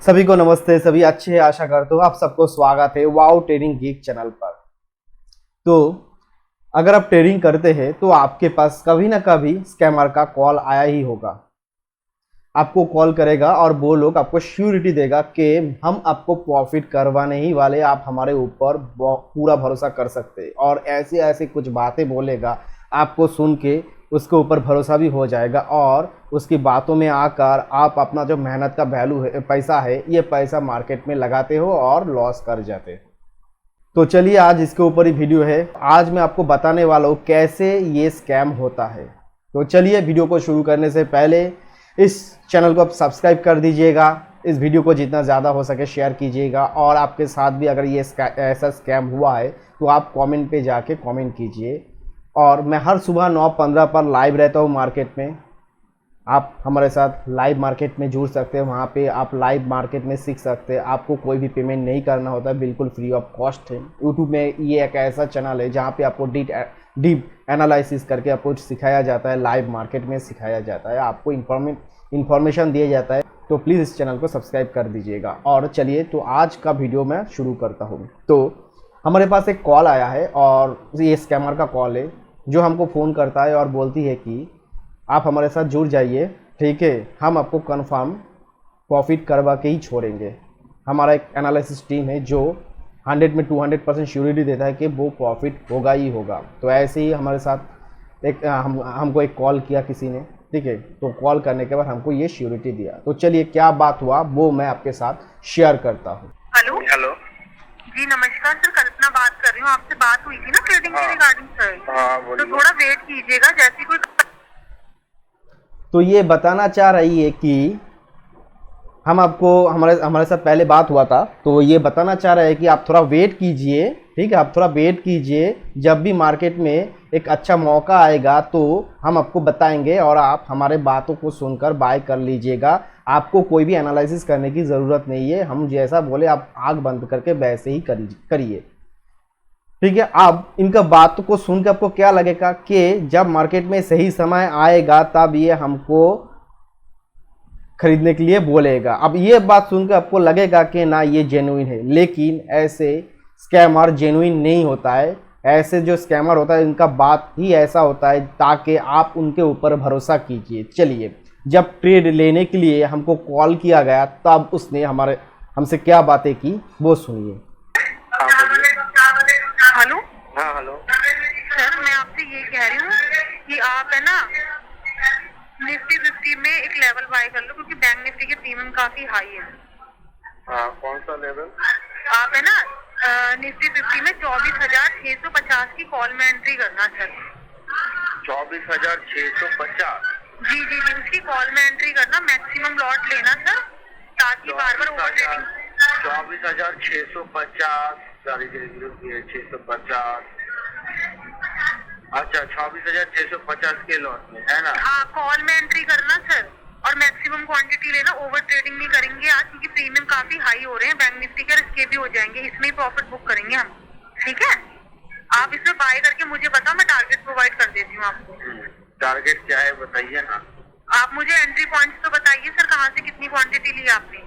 सभी को नमस्ते, सभी अच्छे हैं आशा करता हूँ। आप सबको स्वागत है वाओ ट्रेडिंग गीक चैनल पर। तो अगर आप ट्रेडिंग करते हैं तो आपके पास कभी ना कभी स्कैमर का कॉल आया ही होगा। आपको कॉल करेगा और वो लोग आपको श्योरिटी देगा कि हम आपको प्रॉफिट करवाने ही वाले, आप हमारे ऊपर पूरा भरोसा कर सकते हैं, और ऐसे ऐसे कुछ बातें बोलेगा, आपको सुन के उसके ऊपर भरोसा भी हो जाएगा और उसकी बातों में आकर आप अपना जो मेहनत का वैल्यू है, पैसा है, ये पैसा मार्केट में लगाते हो और लॉस कर जाते हो। तो चलिए आज इसके ऊपर ही वीडियो है। आज मैं आपको बताने वाला हूँ कैसे ये स्कैम होता है। तो चलिए वीडियो को शुरू करने से पहले इस चैनल को आप सब्सक्राइब कर दीजिएगा, इस वीडियो को जितना ज़्यादा हो सके शेयर कीजिएगा, और आपके साथ भी अगर ये ऐसा स्कैम हुआ है तो आप कमेंट पे जाके कमेंट कीजिए। और मैं हर सुबह 9:15 पर लाइव रहता हूँ मार्केट में। आप हमारे साथ लाइव मार्केट में जुड़ सकते हैं, वहाँ पे आप लाइव मार्केट में सीख सकते हैं। आपको कोई भी पेमेंट नहीं करना होता है, बिल्कुल फ्री ऑफ कॉस्ट है। यूट्यूब में ये एक ऐसा चैनल है जहाँ पे आपको डीप एनालिसिस करके आपको सिखाया जाता है, लाइव मार्केट में सिखाया जाता है, आपको इन्फॉर्मेशन दिया जाता है। तो प्लीज़ इस चैनल को सब्सक्राइब कर दीजिएगा। और चलिए तो आज का वीडियो मैं शुरू करता हूँ। तो हमारे पास एक कॉल आया है और ये स्कैमर का कॉल है, जो हमको फ़ोन करता है और बोलती है कि आप हमारे साथ जुड़ जाइए, ठीक है, हम आपको कंफर्म प्रॉफिट करवा के ही छोड़ेंगे। हमारा एक एनालिसिस टीम है जो 100 में 200% श्योरिटी देता है कि वो प्रॉफिट होगा ही होगा। तो ऐसे ही हमारे साथ एक हमको एक कॉल किया किसी ने, ठीक है। तो कॉल करने के बाद हमको ये श्योरिटी दिया। तो चलिए क्या बात हुआ वो मैं आपके साथ शेयर करता हूँ। हेलो जी, नमस्कार सर, कल्पना बात कर रही हूँ। आपसे बात हुई थी ना ट्रेडिंग के रिगार्डिंग सर। तो थोड़ा वेट कीजिएगा, जैसी कोई। तो ये बताना चाह रही है कि हम आपको हमारे साथ पहले बात हुआ था, तो ये बताना चाह रहे हैं कि आप थोड़ा वेट कीजिए, ठीक है, आप थोड़ा वेट कीजिए। जब भी मार्केट में एक अच्छा मौका आएगा तो हम आपको बताएंगे और आप हमारे बातों को सुनकर बाय कर लीजिएगा। आपको कोई भी एनालिसिस करने की ज़रूरत नहीं है, हम जैसा बोले आप आँख बंद करके वैसे ही करिए, ठीक है। अब इनका बात को सुन के आपको क्या लगेगा कि जब मार्केट में सही समय आएगा तब ये हमको खरीदने के लिए बोलेगा। अब ये बात सुनकर आपको लगेगा कि ना ये जेन्युइन है, लेकिन ऐसे स्कैमर जेन्युइन नहीं होता है। ऐसे जो स्कैमर होता है इनका बात ही ऐसा होता है ताकि आप उनके ऊपर भरोसा कीजिए। चलिए, जब ट्रेड लेने के लिए हमको कॉल किया गया तब उसने हमसे क्या बातें की वो सुनिए। हेलो। हाँ हेलो सर, मैं आपसे ये कह रही हूँ कि आप है ना निफ्टी 50 में एक लेवल बाय कर लो, क्योंकि बैंक निफ्टी के प्रीमियम काफी हाई है। हाँ, कौन सा लेवल? आप है ना निफ्टी 50 में 24,650 की कॉल में एंट्री करना सर। 24,650? जी जी जी, उसकी कॉल में एंट्री करना, मैक्सिमम लॉट लेना सर, ताकि बार बार ओवर ट्रेडिंग। 24,650 650। अच्छा, 24,650 के लॉट में है ना? हाँ, कॉल में एंट्री करना सर, और मैक्सिमम क्वांटिटी लेना। ओवर ट्रेडिंग नहीं करेंगे आज, क्योंकि प्रीमियम काफी हाई हो रहे हैं बैंक निफ्टी के, रिस्के भी हो जाएंगे। इसमें ही प्रॉफिट बुक करेंगे हम, ठीक है। आप इसमें बाय करके मुझे बताओ, मैं टारगेट प्रोवाइड कर देती हूँ आपको। टारगेट क्या है बताइए ना। आप मुझे एंट्री पॉइंट्स तो बताइए सर, कहाँ से कितनी क्वांटिटी ली आपने।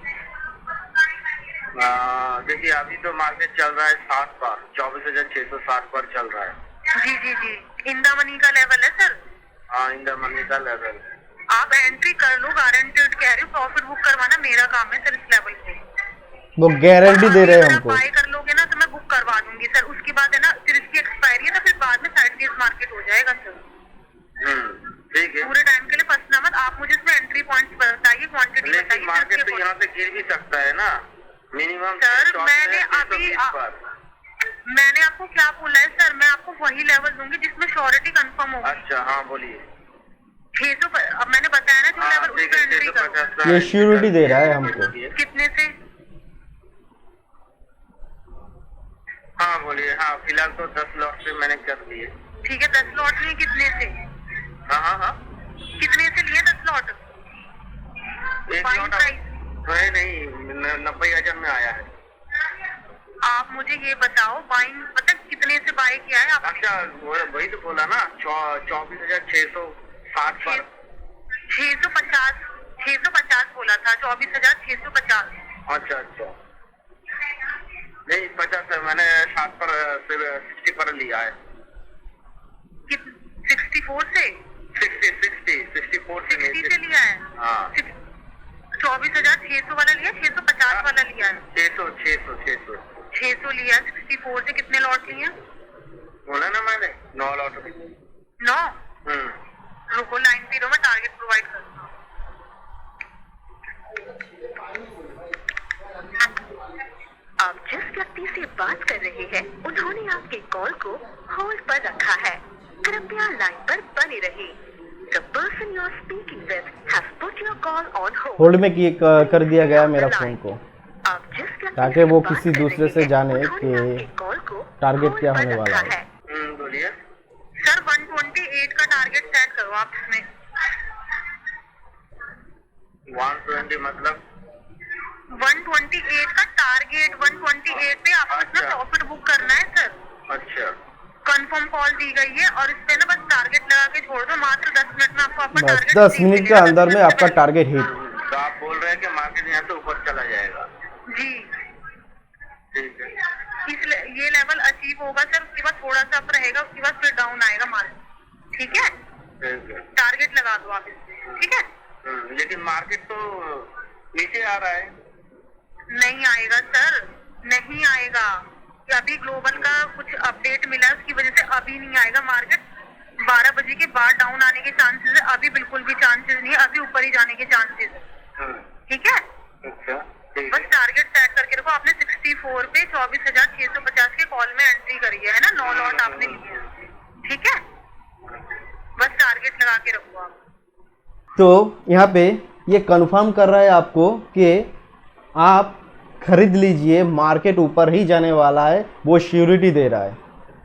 देखिए, अभी तो मार्केट चल रहा है 60 पर, 24,660 पर चल रहा है। जी जी जी, इन द मनी का लेवल है सर। हाँ, इन द मनी का लेवल। आप एंट्री कर लो, गारंटेड कह रही हूँ, प्रॉफिट बुक करवाना मेरा काम है सर इस लेवल पे। वो गारंटी दे रहे हैं हमको। बाय कर लोगे ना तो मैं बुक करवा दूंगी सर। उसके बाद है ना, फिर इसकी एक्सपायरी है ना, फिर बाद में साइड मार्केट हो जाएगा सर। ठीक है, पूरे टाइम के लिए फंसना मत। आप मुझे इसमें एंट्री पॉइंट्स बताइए, क्वांटिटी बताइए। मार्केट तो यहाँ से गिर भी सकता है ना, मिनिमम। सर मैंने आपको क्या बोला है सर, मैं आपको वही लेवल दूंगी जिसमें श्योरिटी कंफर्म होगी। अच्छा, हाँ बोलिए। 600, अब मैंने बताया ना जो लेवल, उसमें एंट्री करो। ये श्योरिटी दे रहा है हमको। कितने से? हाँ बोलिए। हाँ, फिलहाल तो 10 लॉट से मैंने कर दिए। ठीक है, 10 लॉट लिए कितने से? हाँ हाँ हाँ, कितने से लिए 10 लॉट? एक लॉट नहीं 90,000 में आया है। आप मुझे ये बताओ, बाइंग पता कितने से बाय किया है आपने? अच्छा, वही तो बोला ना, 24,660 पर। 650 बोला था, 24,650। अच्छा अच्छा, नहीं 50 है, मैंने 7 पर 60 पर लिया है। 64 से 64 से 60 से लिया है। हाँ 24,600 वाला लिया, 650 वाला लिया है। 600 लिया। 64 से कितने लॉट लिए? बोला ना मैंने 9 लॉट। 9। रुको लाइन पे रहो, मैं टारगेट प्रोवाइड करता हूँ। आप जिस व्यक्ति से बात कर रहे हैं उन्होंने आपके कॉल को होल्ड पर रखा है, कृपया लाइन पर बने रहिए। The person you are speaking with has put your call on hold। Hold में कर दिया गया मेरा फोन को, आप जिस व्यक्ति ताकि वो से बात किसी कर दूसरे रहे से हैं, जाने उन्होंने कि आपके कॉल को टारगेट होल्ड क्या पर होने वाला रखा है। बोलिए सर 128 का टारगेट सेट करो आप इसमें। 120 मतलब 128 का टारगेट, 128 पे आपको इतना अच्छा। प्रॉफिट बुक करना है सर। अच्छा कंफर्म कॉल दी गई है और इस पे ना बस टारगेट लगा के छोड़ दो, मात्र 10 मिनट में आपको आपका बस टारगेट 10 मिनट के अंदर में आपका टारगेट हिट। तो आप बोल रहे हैं कि मार्केट यहाँ से ऊपर चला जाएगा। जी, ठीक है, इसलिए ये लेवल अचीव होगा सर, उसके बाद थोड़ा सा अप रहेगा, उसके बाद फिर डाउन आएगा मार्केट। ठीक है, ठीक है। टारगेट लगा दो आप इसमें। ठीक है, लेकिन मार्केट तो नीचे आ रहा है। नहीं आएगा सर, नहीं आएगा। अभी ग्लोबल का कुछ अपडेट मिला है, उसकी वजह से अभी नहीं आएगा मार्केट। 12 बजे के बाद डाउन आने के चांसेस है, अभी बिल्कुल भी चांसेस नहीं है, अभी ऊपर ही जाने के चांसेस है। ठीक है, अच्छा ठीक बस है। टारगेट सेट करके रखो। आपने 64 पे 24,650 के कॉल में एंट्री करी है ना, 9 लॉट आपने लिए हैं। ठीक है, बस टारगेट लगा के रखो आप। तो यहाँ पे ये कंफर्म कर रहा है आपको कि आप खरीद लीजिए, मार्केट ऊपर ही जाने वाला है, वो श्योरिटी दे रहा है।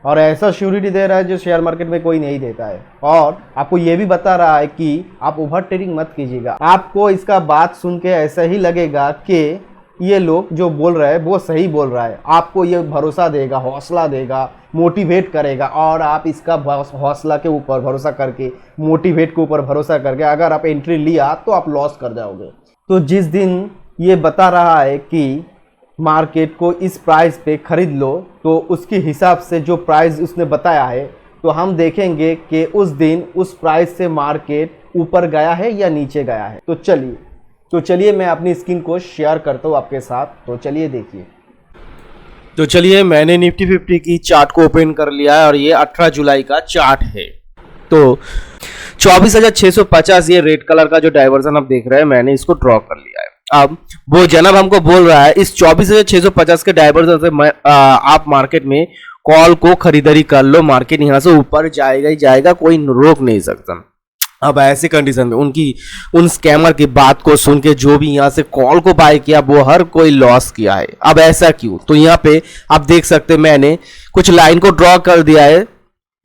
और ऐसा श्योरिटी दे रहा है जो शेयर मार्केट में कोई नहीं देता है। और आपको ये भी बता रहा है कि आप ओवर ट्रेडिंग मत कीजिएगा। आपको इसका बात सुन के ऐसा ही लगेगा कि ये लोग जो बोल रहे हैं वो सही बोल रहा है। आपको ये भरोसा देगा, हौसला देगा, मोटिवेट करेगा। और आप इसका हौसला के ऊपर भरोसा करके, मोटिवेट के ऊपर भरोसा करके अगर आप एंट्री लिया तो आप लॉस कर जाओगे। तो जिस दिन ये बता रहा है कि मार्केट को इस प्राइस पे खरीद लो, तो उसके हिसाब से जो प्राइस उसने बताया है, तो हम देखेंगे कि उस दिन उस प्राइस से मार्केट ऊपर गया है या नीचे गया है। तो चलिए मैं अपनी स्क्रीन को शेयर करता हूँ आपके साथ। तो चलिए देखिए। तो चलिए मैंने निफ्टी 50 की चार्ट को ओपन कर लिया है और ये 18 जुलाई का चार्ट है। तो 24,650 ये रेड कलर का जो डाइवर्जन आप देख रहे हैं, मैंने इसको ड्रॉ कर लिया है। अब वो जनाब हमको बोल रहा है इस 24,650 के डाइवर्जन से आप मार्केट में कॉल को खरीदारी कर लो, मार्केट यहां से ऊपर जाएगा ही जाएगा, कोई रोक नहीं सकता। अब ऐसी कंडीशन में उन स्कैमर की बात को सुन के जो भी यहां से कॉल को बाय किया वो हर कोई लॉस किया है। अब ऐसा क्यों? तो यहाँ पे आप देख सकते हैं मैंने कुछ लाइन को ड्रॉ कर दिया है।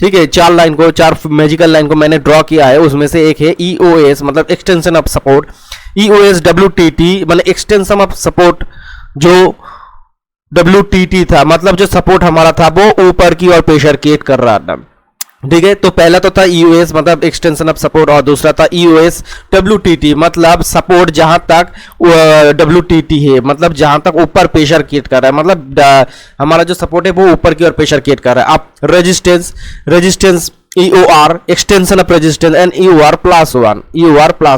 ठीक है, 4 मैजिकल लाइन को मैंने ड्रॉ किया है। उसमें से एक है EOS मतलब extension of support, EOS WTT मतलब एक्सटेंशन ऑफ सपोर्ट। जो WTT था मतलब जो सपोर्ट हमारा था वो ऊपर की ओर प्रेशर क्रिएट कर रहा था। ठीक है, तो पहला तो था EOS मतलब एक्सटेंशन ऑफ सपोर्ट और दूसरा था EOS WTT मतलब सपोर्ट जहां तक WTT है मतलब जहां तक ऊपर प्रेशर क्रिएट कर रहा है, मतलब हमारा जो सपोर्ट है वो ऊपर की ओर प्रेशर क्रिएट कर रहा है। अब resistance EOR extension of resistance and EOR plus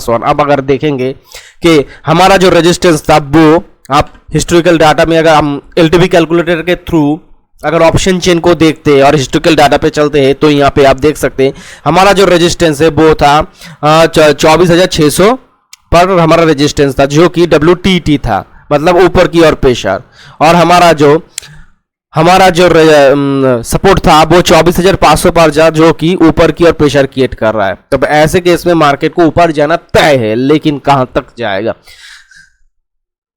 one. अब अगर देखेंगे कि हमारा जो रेजिस्टेंस था वो आप हिस्टोरिकल डाटा में अगर हम LTV कैलकुलेटर के थ्रू अगर ऑप्शन चेन को देखते हैं और हिस्टोरिकल डाटा पे चलते हैं तो यहाँ पे आप देख सकते हैं हमारा जो रेजिस्टेंस है वो था 24,600 पर हमारा रेजिस्टेंस था जो कि WTT था मतलब ऊपर की ओर प्रेशर। और हमारा जो सपोर्ट था वो 24,500 पर जा जो कि ऊपर की ओर प्रेशर क्रिएट कर रहा है। तब ऐसे केस में मार्केट को ऊपर जाना तय है, लेकिन कहां तक जाएगा?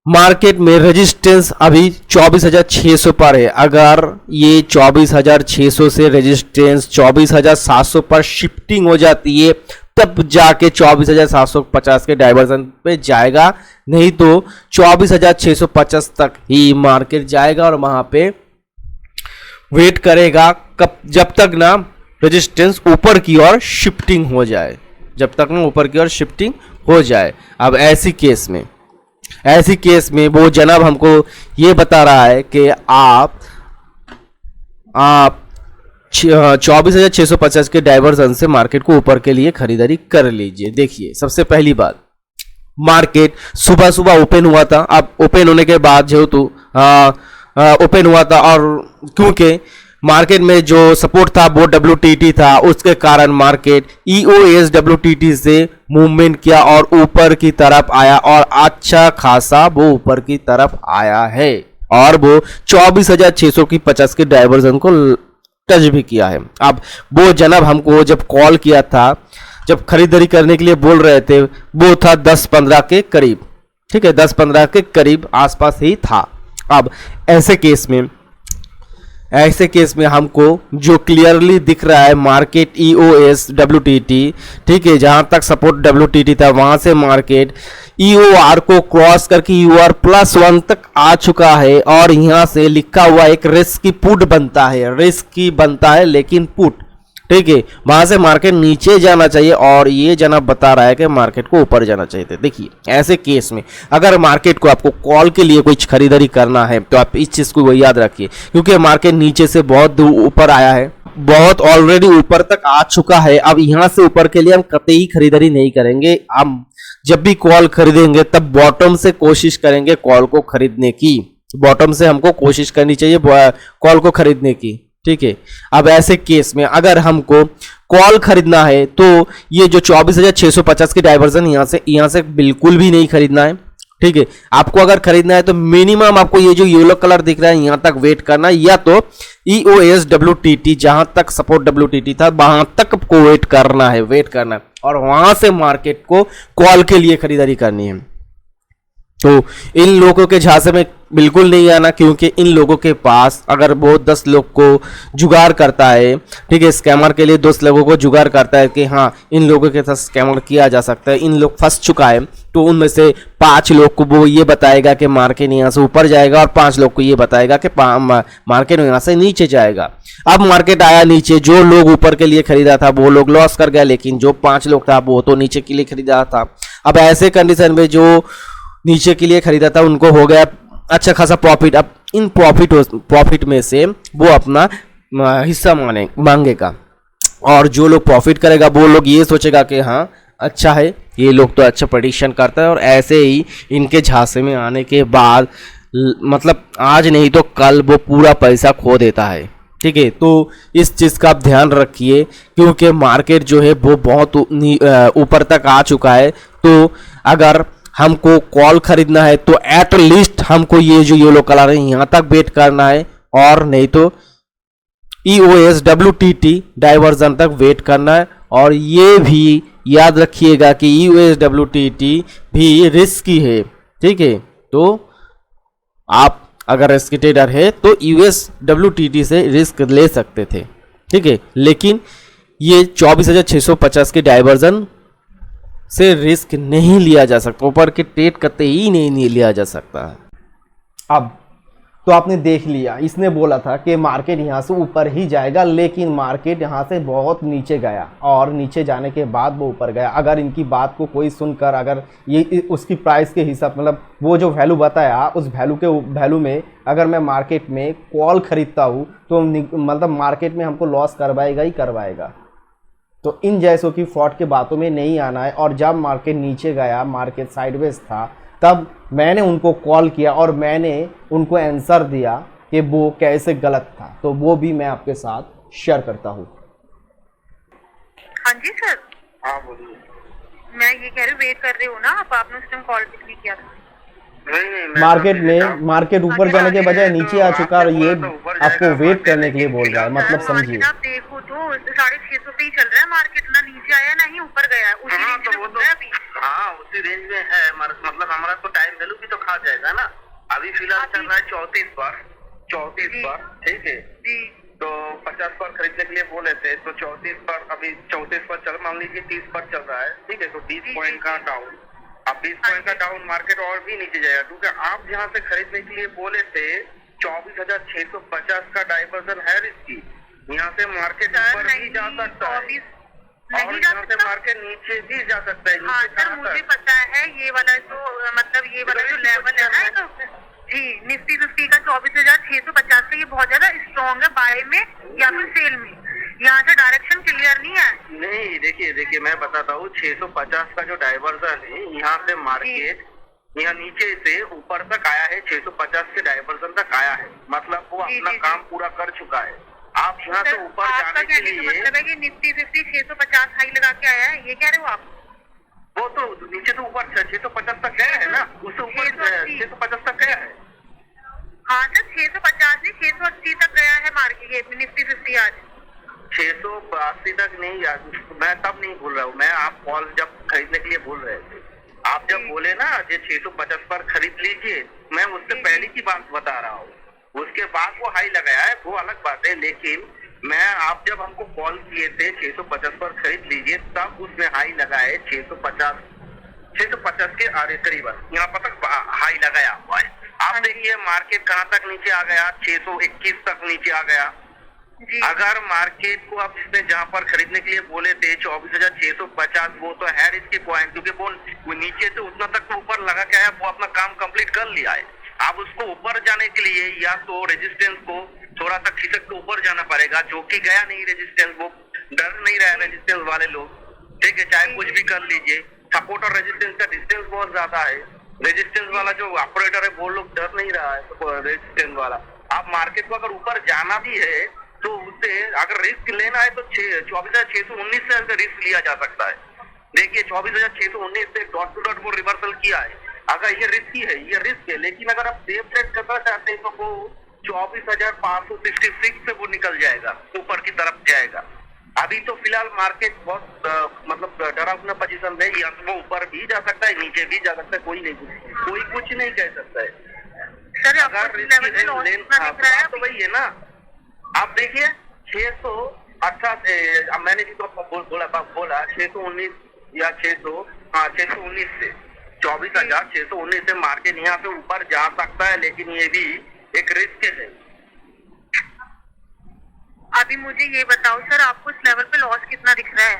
मार्केट में रेजिस्टेंस अभी 24,600 पर है। अगर ये 24,600 से रेजिस्टेंस 24,700 पर शिफ्टिंग हो जाती है तब जाके 24,750 के डाइवर्जन पे जाएगा, नहीं तो 24,650 तक ही मार्केट जाएगा और वहां पे वेट करेगा कब जब तक ना रेजिस्टेंस ऊपर की ओर शिफ्टिंग हो जाए, अब ऐसी केस में ऐसी केस में वो जनाब हमको ये बता रहा है कि आप 24,650 के डाइवर्जन से मार्केट को ऊपर के लिए खरीदारी कर लीजिए। देखिए, सबसे पहली बात, मार्केट सुबह सुबह ओपन हुआ था। अब ओपन होने के बाद जेहेतु ओपन हुआ था और क्योंकि मार्केट में जो सपोर्ट था वो WTT था, उसके कारण मार्केट EOS WTT से मूवमेंट किया और ऊपर की तरफ आया और अच्छा खासा वो ऊपर की तरफ आया है और वो 24,650 के डाइवर्जन को टच भी किया है। अब वो जनाब हमको जब कॉल किया था, जब खरीदारी करने के लिए बोल रहे थे, वो था 10-15 के करीब, ठीक है, 10-15 के करीब आसपास ही था। अब ऐसे केस में हमको जो क्लियरली दिख रहा है मार्केट EOS WTT, ठीक है, जहां तक सपोर्ट WTT था वहां से मार्केट EOR को क्रॉस करके EOR +1 तक आ चुका है और यहां से लिखा हुआ एक रिस्क की पुट बनता है, रिस्क की बनता है लेकिन पुट, ठीक है, वहां से मार्केट नीचे जाना चाहिए और ये जनाब बता रहा है कि मार्केट को ऊपर जाना चाहिए। देखिए, ऐसे केस में अगर मार्केट को आपको कॉल के लिए कुछ खरीदारी करना है तो आप इस चीज को याद रखिए, क्योंकि मार्केट नीचे से बहुत दूर ऊपर आया है, बहुत ऑलरेडी ऊपर तक आ चुका है। अब यहां से ऊपर के लिए हम कतई खरीदारी नहीं करेंगे। हम जब भी कॉल खरीदेंगे तब बॉटम से कोशिश करेंगे कॉल को खरीदने की, बॉटम से हमको कोशिश करनी चाहिए कॉल को खरीदने की, ठीक है। अब ऐसे केस में अगर हमको कॉल खरीदना है तो ये जो 24,650 की डाइवर्जन यहां से बिल्कुल भी नहीं खरीदना है, ठीक है। आपको अगर खरीदना है तो मिनिमम आपको ये जो येलो कलर दिख रहा है यहां तक वेट करना है, या तो EOS WTT जहां तक सपोर्ट WTT था वहां तक आपको वेट करना है और वहां से मार्केट को कॉल के लिए खरीदारी करनी है। तो इन लोगों के झांसे में बिल्कुल नहीं आना, क्योंकि इन लोगों के पास अगर वो 10 लोग को जुगाड़ करता है, ठीक है, स्कैमर के लिए 10 लोगों को जुगाड़ करता है कि हाँ इन लोगों के साथ स्कैमर किया जा सकता है, इन लोग फंस चुका है, तो उनमें से 5 लोग को वो ये बताएगा कि मार्केट यहाँ से ऊपर जाएगा और 5 लोग को ये बताएगा कि मार्केट यहाँ से नीचे जाएगा। अब मार्केट आया नीचे, जो लोग ऊपर के लिए खरीदा था वो लोग लॉस कर गया, लेकिन जो 5 लोग था वो तो नीचे के लिए खरीदा था। अब ऐसे कंडीशन में जो नीचे के लिए खरीदा था उनको हो गया अच्छा खासा प्रॉफिट। अब इन प्रॉफिट में से वो अपना हिस्सा मांगेगा और जो लोग प्रॉफिट करेगा वो लोग ये सोचेगा कि हाँ अच्छा है, ये लोग तो अच्छा प्रेडिक्शन करता है, और ऐसे ही इनके झांसे में आने के बाद मतलब आज नहीं तो कल वो पूरा पैसा खो देता है, ठीक है। तो इस चीज़ का आप ध्यान रखिए, क्योंकि मार्केट जो है वो बहुत ऊपर तक आ चुका है। तो अगर हमको कॉल खरीदना है तो एट लीस्ट हमको ये जो येलो कलर है यहाँ तक वेट करना है, और नहीं तो EOS WTT डाइवर्जन तक वेट करना है। और ये भी याद रखिएगा कि EOS WTT भी रिस्की है, ठीक है। तो आप अगर रिस्क ट्रेडर है तो EOS WTT से रिस्क ले सकते थे, ठीक है, लेकिन ये 24,650 के डाइवर्जन से रिस्क नहीं लिया जा सकता, ऊपर के ट्रेड कतई नहीं लिया जा सकता। अब तो आपने देख लिया, इसने बोला था कि मार्केट यहाँ से ऊपर ही जाएगा, लेकिन मार्केट यहाँ से बहुत नीचे गया और नीचे जाने के बाद वो ऊपर गया। अगर इनकी बात को कोई सुनकर अगर ये उसकी प्राइस के हिसाब मतलब वो जो वैल्यू बताया उस वैल्यू में अगर मैं मार्केट में कॉल खरीदता हूँ तो मतलब मार्केट में हमको लॉस करवाएगा ही करवाएगा। तो इन जैसों की फ्रॉड के बातों में नहीं आना है। और जब मार्केट नीचे गया, मार्केट साइडवेज था, तब मैंने उनको कॉल किया और मैंने उनको आंसर दिया कि वो कैसे गलत था, तो वो भी मैं आपके साथ शेयर करता हूँ। हाँ जी सर। हाँ बोलिए। मैं ये कह रही हूँ वेट कर रही हूँ ना आपने उस टाइम कॉल पिक नहीं किया था। नहीं, मार्केट ऊपर जाने के बजाय नीचे आ चुका और ये आपको वेट करने के लिए बोल रहा है, मतलब समझिए। आप देखो तो 650 पे ही चल रहा है मार्केट, ना नीचे आया ना ही ऊपर गया, उसी रेंज में घूम रहा है अभी। हाँ उसी रेंज में है, मतलब हमारा तो टाइम वैल्यू भी तो खा जाएगा ना। अभी फिलहाल चल रहा है 34 पर, ठीक है। तो 50 पर खरीदने के लिए बोले थे, तो 34 पर अभी 34 पर चल, मान लीजिए 30 पर चल रहा है, ठीक है। तो 20 पॉइंट का डाउन, अब 20 पॉइंट का डाउन मार्केट और भी नीचे जाएगा, क्योंकि आप जहाँ से खरीदने के लिए बोले थे 24,650 का डाइवर्जन है रिस्की, यहाँ से मार्केट ऊपर भी जा सकता है। नहीं और जा यहाँ से सकता? मार्केट नीचे भी जा सकता है। हाँ नीचे सर, कहाँ मुझे तक? पता है ये वाला जो मतलब ये वाला जो लेवल है ना, तो जी निफ्टी 50 का 24,650 का ये बहुत ज्यादा स्ट्रॉन्ग है बाय में या फिर सेल में। यहाँ से डायरेक्शन क्लियर नहीं है। नहीं, देखिए मैं बताता हूँ, 650 का जो डाइवर्जन है यहाँ से मार्केट यहाँ नीचे से ऊपर तक आया है, 650 के डाइवर्जन तक आया है, मतलब वो जी, अपना जी, काम पूरा कर चुका है। आप यहाँ से सर ऊपर आपका जाने के कहने का लिए, मतलब है कि निफ्टी 50 650 हाई लगा के आया है, ये कह रहे हो आप? वो तो नीचे तो ऊपर 650 तक गया है ना, उससे ऊपर 650 तक गया है। हाँ सर, 650 नहीं 680 तक गया है मार्केट ये निफ्टी 50 आज। 680 तक नहीं गया, मैं तब नहीं बोल रहा हूँ, मैं आप कॉल जब खरीदने के लिए बोल रहे थे, आप जब बोले ना ये 650 पर खरीद लीजिए, मैं उससे पहले की बात बता रहा हूँ। उसके बाद वो हाई लगाया है, वो अलग बात है, लेकिन मैं आप जब हमको कॉल किए थे 650 पर खरीद लीजिए, तब उसने हाई लगाए 650 के आरे करीबन यहाँ पर तक हाई लगाया हुआ है। आप देखिए मार्केट कहाँ तक नीचे आ गया, 621 तक नीचे आ गया। जी अगर मार्केट को आप इसने जहाँ पर खरीदने के लिए बोले थे 24,650, वो तो है इसके पॉइंट, क्योंकि वो नीचे से उतना तक तो ऊपर लगा के है, वो अपना काम कंप्लीट कर लिया है। अब उसको ऊपर जाने के लिए या तो रेजिस्टेंस को थोड़ा सा खिसक के ऊपर जाना पड़ेगा, जो कि गया नहीं रेजिस्टेंस, वो डर नहीं रहा रेजिस्टेंस वाले लोग, ठीक है, चाहे कुछ भी कर लीजिए। सपोर्ट और रेजिस्टेंस का डिस्टेंस बहुत ज्यादा है, रेजिस्टेंस वाला जो ऑपरेटर है वो लोग डर नहीं रहा है, तो रेजिस्टेंस वाला। आप मार्केट को अगर ऊपर जाना भी है तो उससे अगर रिस्क लेना है तो 24,619 से रिस्क लिया जा सकता है। देखिए 24,619 से डॉट टू डॉट वो रिवर्सल किया है, अगर ये रिस्की है, ये रिस्क है, लेकिन अगर आप सेफ ट्रेड करना चाहते हैं तो वो 24,566 से वो निकल जाएगा, ऊपर की तरफ जाएगा। अभी तो फिलहाल मार्केट बहुत मतलब डरावना पोजीशन है, या तो वो ऊपर भी जा सकता है, नीचे भी जा सकता है, कोई कुछ नहीं कह सकता है। सर अगर रिस्क तो वही है ना, आप देखिए 688, अब मैंने भी तो बोला 619 या 619 से 24,619 से मार्केट यहाँ से ऊपर जा सकता है, लेकिन ये भी एक रिस्क है। अभी मुझे ये बताओ सर, आपको इस लेवल पे लॉस कितना दिख रहा है?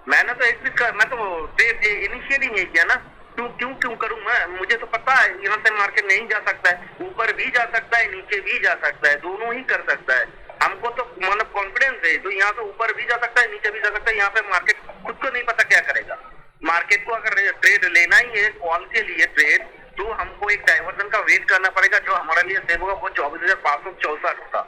मैंने तो मैं तो इनिशियली नहीं किया ना, क्यों करूं मैं, मुझे तो पता है यहाँ से मार्केट नहीं जा सकता है, ऊपर भी जा सकता है, नीचे भी जा सकता है, दोनों ही कर सकता है। हमको तो मतलब कॉन्फिडेंस है, तो यहाँ से ऊपर भी जा सकता है, नीचे भी जा सकता है। यहाँ पे मार्केट खुद को नहीं पता क्या करेगा। मार्केट को अगर ट्रेड लेना ही है कॉल के लिए ट्रेड, तो हमको एक डाइवर्जन का वेट करना पड़ेगा, जो हमारे लिए सेव होगा वो 24,564 होगा।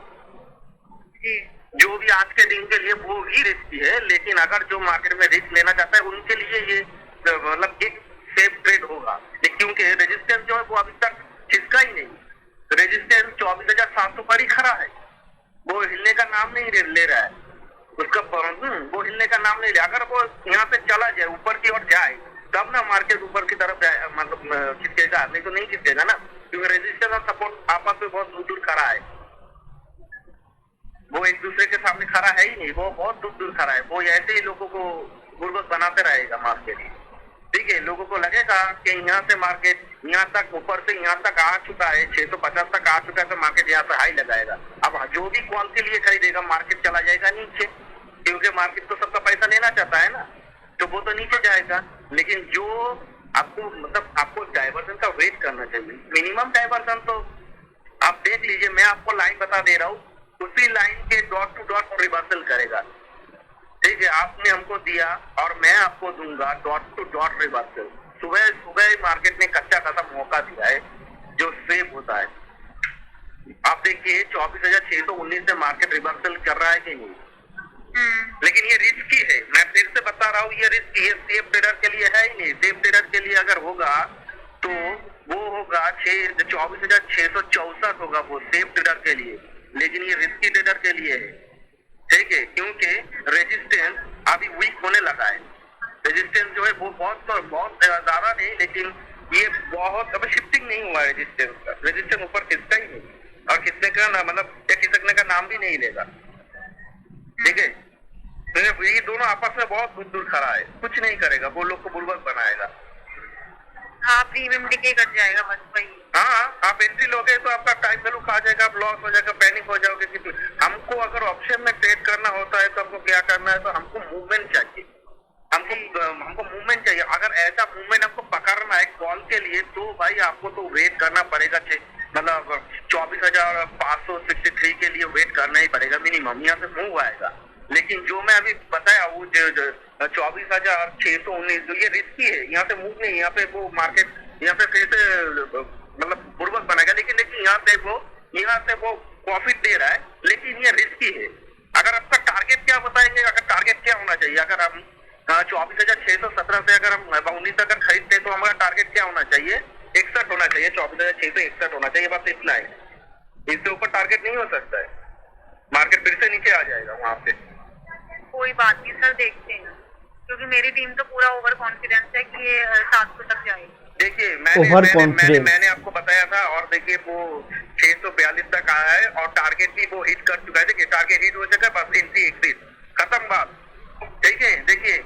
जो भी आज के दिन के लिए वो भी रिस्की है, लेकिन अगर जो मार्केट में रिस्क लेना चाहता है उनके लिए ये मतलब एक सेफ ट्रेड होगा, क्योंकि रेजिस्टेंस जो है वो अभी तक खिसका ही नहीं। रेजिस्टेंस 24,700 पर ही खड़ा है, वो हिलने का नाम नहीं ले रहा है, उसका वो हिलने का नाम नहीं ले। अगर वो यहाँ से चला जाए, ऊपर की ओर जाए, तब ना मार्केट ऊपर की तरफ जाए, मतलब खिसकेगा, नहीं तो नहीं खिसकेगा ना, क्योंकि रेजिस्टेंस और सपोर्ट आपस में बहुत दूर दूर खड़ा है, वो एक दूसरे के सामने खड़ा है ही नहीं, वो बहुत दूर दूर खड़ा है। वो ऐसे ही लोगों को गुर्बत बनाते रहेगा मार्केट, ठीक है। लोगों को लगेगा कि यहाँ से मार्केट यहाँ तक ऊपर से यहाँ तक आ चुका है, 650 तक आ चुका है, तो मार्केट यहाँ से हाई लगाएगा। अब जो भी कॉल के लिए खरीदेगा मार्केट चला जाएगा नीचे, क्योंकि मार्केट तो सबका पैसा लेना चाहता है ना, तो वो तो नीचे जाएगा। लेकिन जो आपको मतलब आपको डाइवर्जन का वेट करना चाहिए, मिनिमम डाइवर्जन तो आप देख लीजिए, मैं आपको लाइन बता दे रहा हूँ, उसी लाइन के डॉट टू डॉट रिवर्सल करेगा, ठीक है। आपने हमको दिया और मैं आपको दूंगा डॉट टू डॉट रिवर्सल। सुबह मार्केट में कच्चा खासा मौका दिया है जो सेव होता है। आप देखिए 24,619 से मार्केट रिवर्सल कर रहा है कि नहीं, लेकिन ये रिस्की है, मैं फिर से बता रहा हूँ, ये रिस्क ये सेफ ट्रेडर के लिए है ही नहीं। सेफ ट्रेडर के लिए अगर होगा तो वो होगा 24,664 होगा, वो सेफ ट्रेडर के लिए, लेकिन ये रिस्की ट्रेडर के लिए है, ठीक है, क्योंकि रेजिस्टेंस अभी वीक होने लगा है। रेजिस्टेंस जो है वो बहुत ज्यादा नहीं, लेकिन ये बहुत अभी शिफ्टिंग नहीं हुआ है रेजिस्टेंस का। रेजिस्टेंस ऊपर खिसका ही नहीं, और खिसने का ना मतलब खिसकने का नाम भी नहीं लेगा, ठीक है। तो ये दोनों आपस में बहुत दूर दूर खड़ा है, कुछ नहीं करेगा, वो लोग को बुलबुल बनाएगा। हाँ, प्रीमियम डिके कर जाएगा बस वही। हाँ, आप एंट्री लोगे तो आपका टाइम वैल्यू खा जाएगा, आप लॉस हो जाएगा, पैनिक हो जाओगे। हमको अगर ऑप्शन में ट्रेड करना होता है तो हमको क्या करना है, तो हमको मूवमेंट चाहिए। ऐसा मूवमेंट हमको पकड़ना है कॉल के लिए, तो भाई आपको तो वेट करना पड़ेगा, मतलब 24,563 के लिए वेट करना ही पड़ेगा मिनिमम, यहाँ से मूव आएगा। लेकिन जो मैं अभी बताया वो 24,619 जो ये रिस्की है, यहाँ से मूव नहीं, यहाँ पे वो मार्केट यहाँ पे फिर से मतलब बुर्बक बनेगा, लेकिन यहाँ से वो प्रॉफिट दे रहा है, लेकिन ये रिस्की है। अगर आपका टारगेट क्या बताएंगे, अगर टारगेट क्या होना चाहिए, अगर हम 24,617 से अगर हम 19 अगर खरीदते हैं तो हमारा टारगेट क्या होना चाहिए, 61 होना चाहिए, 24,661 होना चाहिए, बस इतना है। इससे ऊपर टारगेट नहीं हो सकता है, मार्केट फिर से नीचे आ जाएगा वहां पे। कोई बात नहीं सर, देखते हैं, क्योंकि मेरी टीम तो पूरा ओवर कॉन्फिडेंस है कि ये 700 तक जाएगी। देखिए मैंने आपको बताया था, और देखिए वो 642 तक आया है और टारगेट भी वो हिट कर चुका है। देखिए टारगेट हिट हो चुका है, बस एंट्री एग्जिट, खत्म बात। ठीक है, देखिए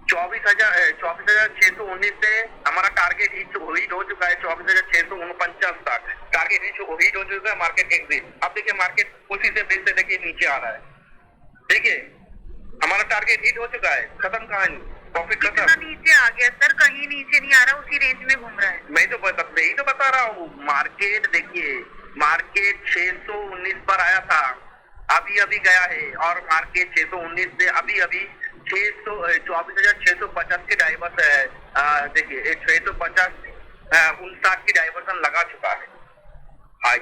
24,619 से हमारा टारगेट हिट हो चुका है 24,649 तक, टारगेट हिट हो चुका है, मार्केट एग्जिट। अब देखिए मार्केट उसी से बेस से देखिए नीचे आ रहा है। देखिए हमारा टारगेट हिट हो चुका है, खत्म कहानी, प्रॉफिट खत्म। नीचे आ गया सर, कहीं नीचे नहीं आ रहा, उसी रेंज में घूम रहा है। मैं तो यही तो बता रहा हूँ, मार्केट देखिए, मार्केट 619 पर आया था, अभी गया है, और मार्केट 619 से अभी 24,650 की डाइवर्स है। देखिए 650 59 की डाइवर्सन लगा चुका है हाई,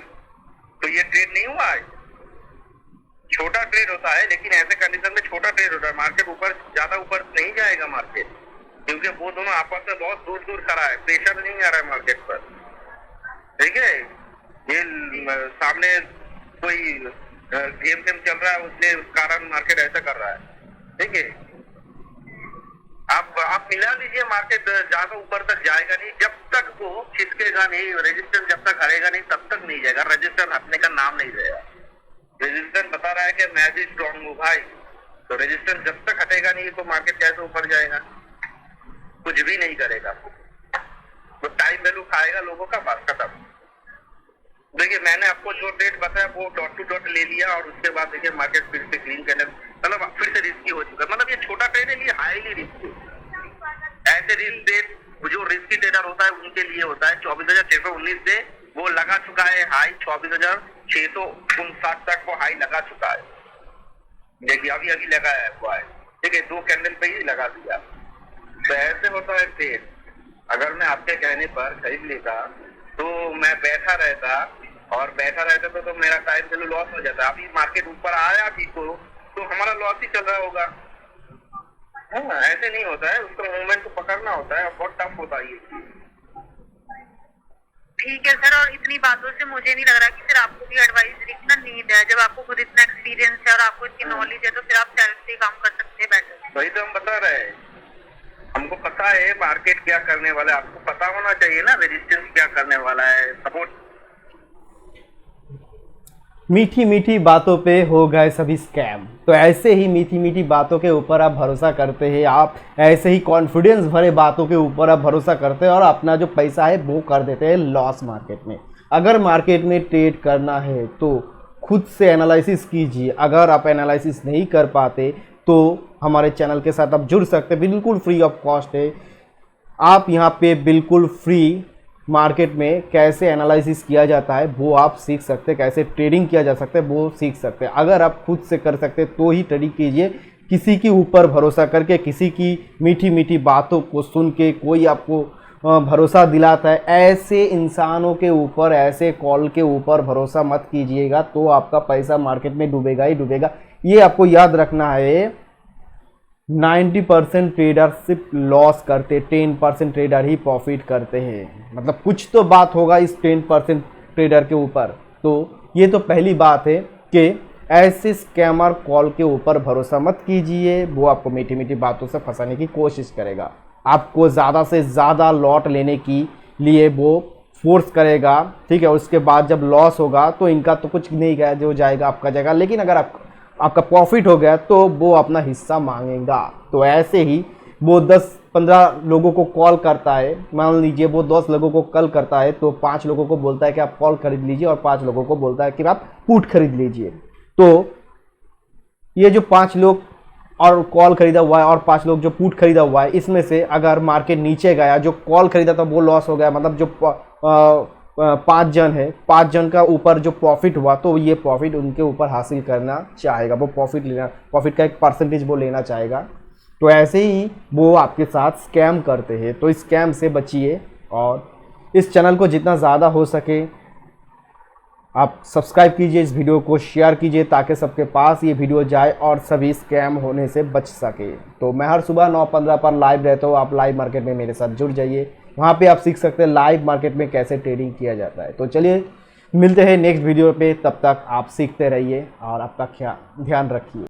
तो ये ट्रेड नहीं हुआ है, छोटा ट्रेड होता है, लेकिन ऐसे कंडीशन में छोटा ट्रेड होता है। मार्केट ऊपर ज्यादा ऊपर नहीं जाएगा मार्केट, क्योंकि वो दोनों आपस में बहुत दूर दूर खड़ा है, प्रेशर नहीं आ रहा है मार्केट पर। ठीक है, ये सामने कोई गेम चल रहा है, उसने उस कारण मार्केट ऐसा कर रहा है। ठीक है, आप मिला लीजिए, मार्केट ज्यादा ऊपर तक जाएगा नहीं, जब तक वो खिसकेगा नहीं, रेजिस्टेंस जब तक हरेगा नहीं तब तक नहीं जाएगा, रेजिस्टेंस हटने का नाम नहीं लेगा। रेजिस्टेंस बता रहा है कि मैं भी स्ट्रॉन्ग हूँ भाई, तो रेजिस्टेंस जब तक हटेगा नहीं तो मार्केट कैसे ऊपर जाएगा, कुछ भी नहीं करेगा, तो टाइम वैल्यू खाएगा लोगों का, बात खत्म। देखिए मैंने आपको जो रेट बताया वो डॉट टू डॉट ले लिया, और उसके बाद देखिए मार्केट फिर से क्लीन करने, मतलब फिर से रिस्की हो चुका है। मतलब ये छोटा ट्रेड है, ये हाईली रिस्की, ऐसे रिस्क रेट जो रिस्की ट्रेडर होता है उनके लिए होता है। 24,619 से वो लगा चुका है हाई, 24,659 तक वो हाई लगा चुका है। देखिए अभी लगाया है वो हाई, ठीक है, 2 कैंडल पे ही लगा दिया। तो ऐसे होता है ट्रेड। अगर मैं आपके कहने पर खरीद लेता तो मैं बैठा रहता तो मेरा टाइम वैल्यू लॉस हो जाता। अभी मार्केट ऊपर आया भी तो हमारा लॉस ही चल रहा होगा। हाँ, ऐसे नहीं होता है, उसको मूवमेंट को पकड़ना होता है, बहुत टफ होता है ये। ठीक है सर, और इतनी बातों से मुझे नहीं लग रहा कि फिर आपको भी एडवाइजरी की ना नीड है। जब आपको खुद इतना एक्सपीरियंस है और आपको इतनी नॉलेज है, तो फिर आप सेल्फ से काम कर सकते हैं बेटर। वही तो हम बता रहे हैं, हमको पता है मार्केट क्या करने वाला है, आपको पता होना चाहिए ना रेजिस्टेंस क्या करने वाला है, सपोर्ट। मीठी मीठी बातों पे हो गए सभी स्कैम। तो ऐसे ही मीठी मीठी बातों के ऊपर आप भरोसा करते हैं, आप ऐसे ही कॉन्फिडेंस भरे बातों के ऊपर आप भरोसा करते हैं और अपना जो पैसा है वो कर देते हैं लॉस मार्केट में। अगर मार्केट में ट्रेड करना है तो खुद से एनालिसिस कीजिए। अगर आप एनालिसिस नहीं कर पाते तो हमारे चैनल के साथ आप जुड़ सकते हैं, बिल्कुल फ्री ऑफ कॉस्ट है। आप यहाँ पे बिल्कुल फ्री मार्केट में कैसे एनालिसिस किया जाता है वो आप सीख सकते हैं, कैसे ट्रेडिंग किया जा सकता है वो सीख सकते हैं। अगर आप खुद से कर सकते हैं तो ही ट्रेडिंग कीजिए। किसी के ऊपर भरोसा करके, किसी की मीठी मीठी बातों को सुन के कोई आपको भरोसा दिलाता है, ऐसे इंसानों के ऊपर, ऐसे कॉल के ऊपर भरोसा मत कीजिएगा, तो आपका पैसा मार्केट में डूबेगा ही डूबेगा। ये आपको याद रखना है। 90% ट्रेडर सिर्फ लॉस करते, 10% ट्रेडर ही प्रॉफिट करते हैं। मतलब कुछ तो बात होगा इस 10% ट्रेडर के ऊपर। तो ये तो पहली बात है कि ऐसे स्कैमर कॉल के ऊपर भरोसा मत कीजिए, वो आपको मीठी मीठी बातों से फंसाने की कोशिश करेगा, आपको ज़्यादा से ज़्यादा लॉट लेने की लिए वो फोर्स करेगा। ठीक है, उसके बाद जब लॉस होगा तो इनका तो कुछ नहीं गया, जो जाएगा आपका जाएगा। लेकिन अगर आपका प्रॉफिट हो गया तो वो अपना हिस्सा मांगेगा। तो ऐसे ही वो 10-15 लोगों को कॉल करता है, मान लीजिए वो 10 लोगों को कॉल करता है तो 5 लोगों को बोलता है कि आप कॉल खरीद लीजिए और 5 लोगों को बोलता है कि आप पुट खरीद लीजिए। तो ये जो 5 लोग और कॉल खरीदा हुआ है और 5 लोग जो पुट खरीदा हुआ है, इसमें से अगर मार्केट नीचे गया, जो कॉल खरीदा था वो लॉस हो गया, मतलब जो 5 जन है, 5 जन का ऊपर जो प्रॉफिट हुआ तो ये प्रॉफिट उनके ऊपर हासिल करना चाहेगा, वो प्रॉफिट का एक परसेंटेज वो लेना चाहेगा। तो ऐसे ही वो आपके साथ स्कैम करते हैं, तो इस स्कैम से बचिए और इस चैनल को जितना ज़्यादा हो सके आप सब्सक्राइब कीजिए, इस वीडियो को शेयर कीजिए ताकि सबके पास ये वीडियो जाए और सभी स्कैम होने से बच सके। तो मैं हर सुबह 9:15 पर लाइव रहता हूँ, आप लाइव मार्केट में मेरे साथ जुड़ जाइए, वहाँ पे आप सीख सकते हैं लाइव मार्केट में कैसे ट्रेडिंग किया जाता है। तो चलिए मिलते हैं नेक्स्ट वीडियो पे, तब तक आप सीखते रहिए और आपका ध्यान रखिए।